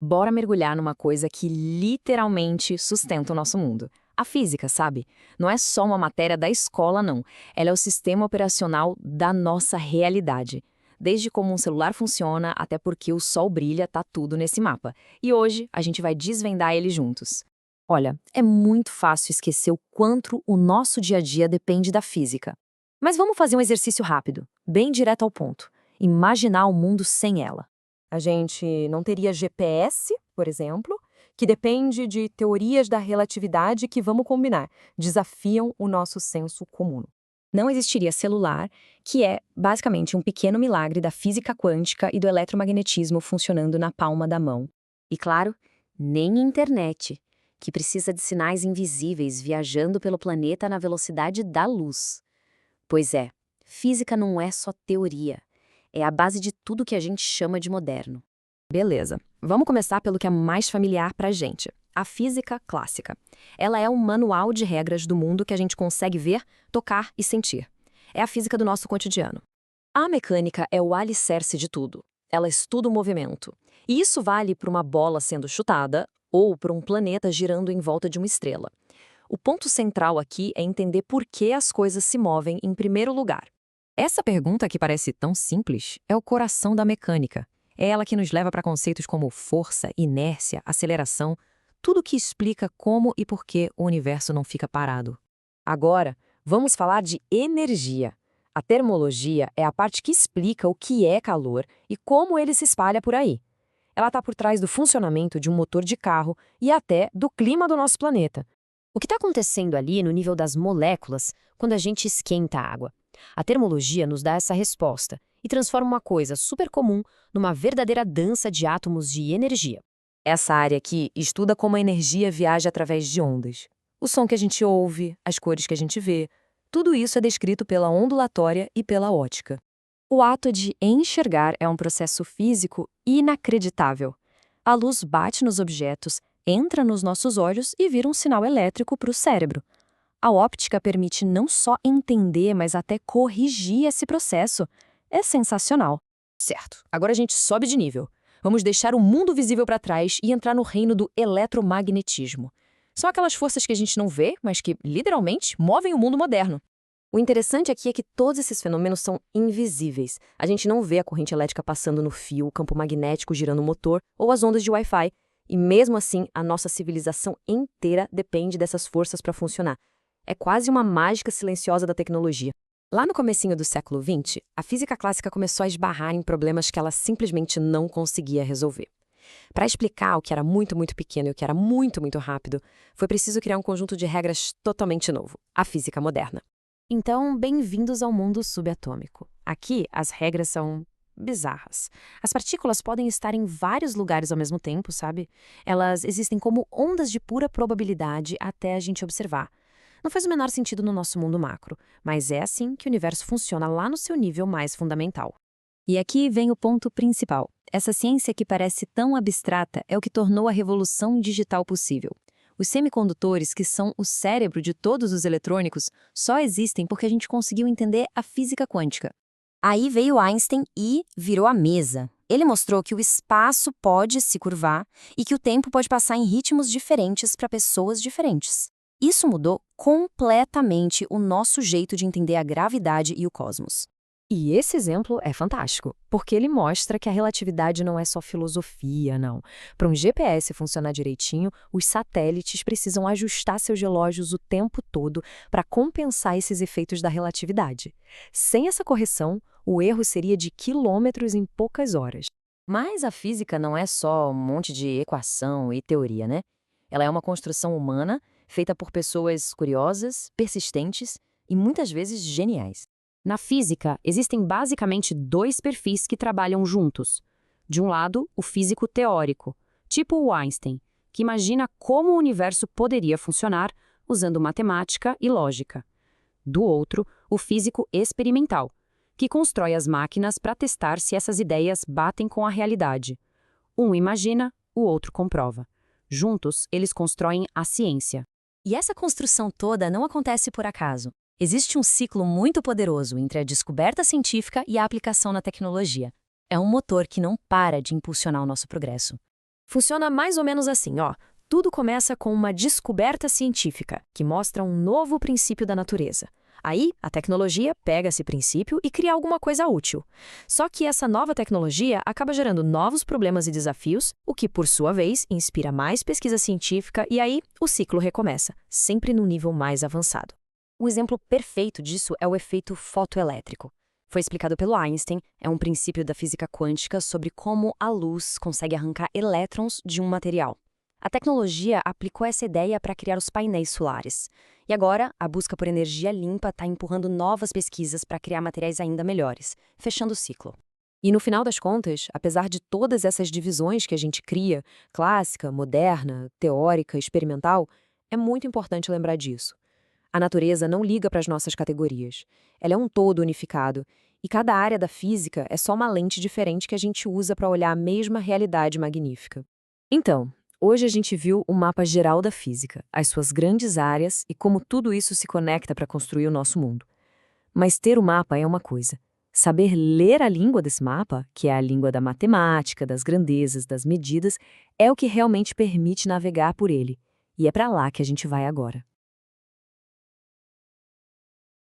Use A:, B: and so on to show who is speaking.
A: Bora mergulhar numa coisa que literalmente sustenta o nosso mundo. A física, sabe? Não é só uma matéria da escola, não. Ela é o sistema operacional da nossa realidade. Desde como um celular funciona até porque o sol brilha, tá tudo nesse mapa. E hoje a gente vai desvendar ele juntos. Olha, é muito fácil esquecer o quanto o nosso dia a dia depende da física. Mas vamos fazer um exercício rápido, bem direto ao ponto. Imaginar o mundo sem ela. A gente não teria GPS, por exemplo, que depende de teorias da relatividade que, vamos combinar, desafiam o nosso senso comum. Não existiria celular, que é basicamente um pequeno milagre da física quântica e do eletromagnetismo funcionando na palma da mão. E claro, nem internet, que precisa de sinais invisíveis viajando pelo planeta na velocidade da luz. Pois é, física não é só teoria. É a base de tudo que a gente chama de moderno. Beleza, vamos começar pelo que é mais familiar pra gente. A física clássica. Ela é um manual de regras do mundo que a gente consegue ver, tocar e sentir. É a física do nosso cotidiano. A mecânica é o alicerce de tudo. Ela estuda o movimento. E isso vale para uma bola sendo chutada ou para um planeta girando em volta de uma estrela. O ponto central aqui é entender por que as coisas se movem em primeiro lugar. Essa pergunta, que parece tão simples, é o coração da mecânica. É ela que nos leva para conceitos como força, inércia, aceleração, tudo que explica como e por que o universo não fica parado. Agora, vamos falar de energia. A termologia é a parte que explica o que é calor e como ele se espalha por aí. Ela está por trás do funcionamento de um motor de carro e até do clima do nosso planeta. O que está acontecendo ali no nível das moléculas quando a gente esquenta a água? A termologia nos dá essa resposta e transforma uma coisa super comum numa verdadeira dança de átomos de energia. Essa área aqui estuda como a energia viaja através de ondas. O som que a gente ouve, as cores que a gente vê, tudo isso é descrito pela ondulatória e pela ótica. O ato de enxergar é um processo físico inacreditável. A luz bate nos objetos, entra nos nossos olhos e vira um sinal elétrico para o cérebro. A óptica permite não só entender, mas até corrigir esse processo. É sensacional. Certo, agora a gente sobe de nível. Vamos deixar o mundo visível para trás e entrar no reino do eletromagnetismo. São aquelas forças que a gente não vê, mas que, literalmente, movem o mundo moderno. O interessante aqui é que todos esses fenômenos são invisíveis. A gente não vê a corrente elétrica passando no fio, o campo magnético girando o motor ou as ondas de Wi-Fi. E mesmo assim, a nossa civilização inteira depende dessas forças para funcionar. É quase uma mágica silenciosa da tecnologia. Lá no comecinho do século XX, a física clássica começou a esbarrar em problemas que ela simplesmente não conseguia resolver. Para explicar o que era muito, muito pequeno e o que era muito, muito rápido, foi preciso criar um conjunto de regras totalmente novo, a física moderna. Então, bem-vindos ao mundo subatômico. Aqui, as regras são bizarras. As partículas podem estar em vários lugares ao mesmo tempo, sabe? Elas existem como ondas de pura probabilidade até a gente observar. Não faz o menor sentido no nosso mundo macro, mas é assim que o universo funciona lá no seu nível mais fundamental. E aqui vem o ponto principal. Essa ciência que parece tão abstrata é o que tornou a revolução digital possível. Os semicondutores, que são o cérebro de todos os eletrônicos, só existem porque a gente conseguiu entender a física quântica. Aí veio Einstein e virou a mesa. Ele mostrou que o espaço pode se curvar e que o tempo pode passar em ritmos diferentes para pessoas diferentes. Isso mudou completamente o nosso jeito de entender a gravidade e o cosmos. E esse exemplo é fantástico, porque ele mostra que a relatividade não é só filosofia, não. Para um GPS funcionar direitinho, os satélites precisam ajustar seus relógios o tempo todo para compensar esses efeitos da relatividade. Sem essa correção, o erro seria de quilômetros em poucas horas. Mas a física não é só um monte de equação e teoria, né? Ela é uma construção humana, feita por pessoas curiosas, persistentes e muitas vezes geniais. Na física, existem basicamente dois perfis que trabalham juntos. De um lado, o físico teórico, tipo o Einstein, que imagina como o universo poderia funcionar usando matemática e lógica. Do outro, o físico experimental, que constrói as máquinas para testar se essas ideias batem com a realidade. Um imagina, o outro comprova. Juntos, eles constroem a ciência. E essa construção toda não acontece por acaso. Existe um ciclo muito poderoso entre a descoberta científica e a aplicação na tecnologia. É um motor que não para de impulsionar o nosso progresso.
B: Funciona mais ou menos assim, ó. Tudo começa com uma descoberta científica, que mostra um novo princípio da natureza. Aí, a tecnologia pega esse princípio e cria alguma coisa útil. Só que essa nova tecnologia acaba gerando novos problemas e desafios, o que, por sua vez, inspira mais pesquisa científica e aí o ciclo recomeça, sempre num nível mais avançado. Um exemplo perfeito disso é o efeito fotoelétrico. Foi explicado pelo Einstein, é um princípio da física quântica sobre como a luz consegue arrancar elétrons de um material. A tecnologia aplicou essa ideia para criar os painéis solares. E agora, a busca por energia limpa está empurrando novas pesquisas para criar materiais ainda melhores, fechando o ciclo. E no final das contas, apesar de todas essas divisões que a gente cria, clássica, moderna, teórica, experimental, é muito importante lembrar disso. A natureza não liga para as nossas categorias. Ela é um todo unificado, e cada área da física é só uma lente diferente que a gente usa para olhar a mesma realidade magnífica. Então, hoje a gente viu o mapa geral da física, as suas grandes áreas e como tudo isso se conecta para construir o nosso mundo. Mas ter o mapa é uma coisa. Saber ler a língua desse mapa, que é a língua da matemática, das grandezas, das medidas, é o que realmente permite navegar por ele. E é para lá que a gente vai agora.